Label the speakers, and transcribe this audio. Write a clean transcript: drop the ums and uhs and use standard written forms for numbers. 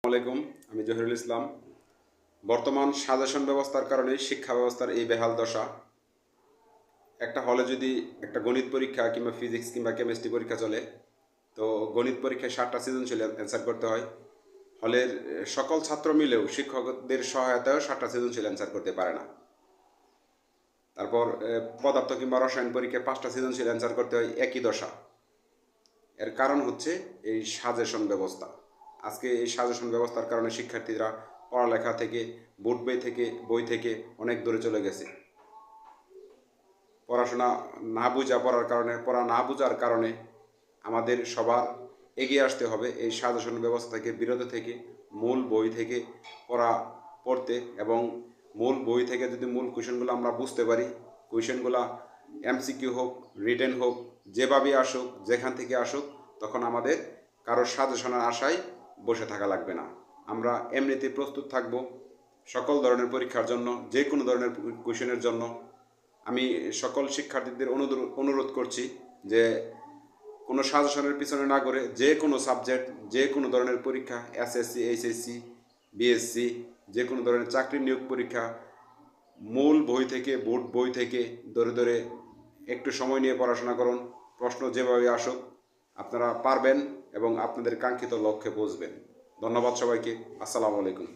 Speaker 1: আলাইকুম, আমি জহিরুল ইসলাম। বর্তমান সাজেশন ব্যবস্থার কারণে শিক্ষা ব্যবস্থার এই বেহাল দশা। একটা হলে যদি একটা গণিত পরীক্ষা কিংবা ফিজিক্স কিংবা কেমিস্ট্রি পরীক্ষা চলে, তো গণিত পরীক্ষায় 7টা সৃজনশীল অ্যান্সার করতে হয়। হলের সকল ছাত্র মিলেও শিক্ষকদের সহায়তায়ও 7টা সৃজনশীল অ্যান্সার করতে পারে না। তারপর পদার্থ কিংবা রসায়ন পরীক্ষায় 5টা সৃজনশীল অ্যান্সার করতে হয়, একই দশা। এর কারণ হচ্ছে এই সাজেশন ব্যবস্থা। আজকে এই সাজেশন ব্যবস্থার কারণে শিক্ষার্থীরা পড়ালেখা থেকে, বোর্ড বই থেকে অনেক দূরে চলে গেছে। পড়াশোনা পড়া না বোঝার কারণে আমাদের সবার এগিয়ে আসতে হবে এই সাজেশন ব্যবস্থা থেকে বিরত থেকে, মূল বই থেকে পড়তে, এবং মূল বই থেকে যদি মূল কোয়েশনগুলো আমরা বুঝতে পারি, কোয়েশনগুলো এমসিকিউ হোক, রিটেন হোক, যেভাবেই আসুক, যেখান থেকে আসুক, তখন আমাদের কারোর সাজেশনের আশায় বসে থাকা লাগবে না। আমরা এমনিতেই প্রস্তুত থাকব সকল ধরনের পরীক্ষার জন্য, যে কোনো ধরনের কোয়েশনের জন্য। আমি সকল শিক্ষার্থীদের অনুরোধ করছি যে কোনো সাজেশনের পিছনে না করে যে কোনো সাবজেক্ট, যে কোনো ধরনের পরীক্ষা, এসএসসি, এইচএসসি, বিএসসি, যে কোনো ধরনের চাকরি নিয়োগ পরীক্ষা, মূল বই থেকে, বোর্ড বই থেকে ধরে ধরে একটু সময় নিয়ে পড়াশোনা করুন। প্রশ্ন যেভাবে আসুক আপনারা পারবেন এবং আপনাদের কাঙ্ক্ষিত লক্ষ্যে পৌঁছবেন। ধন্যবাদ সবাইকে। আসসালামু আলাইকুম।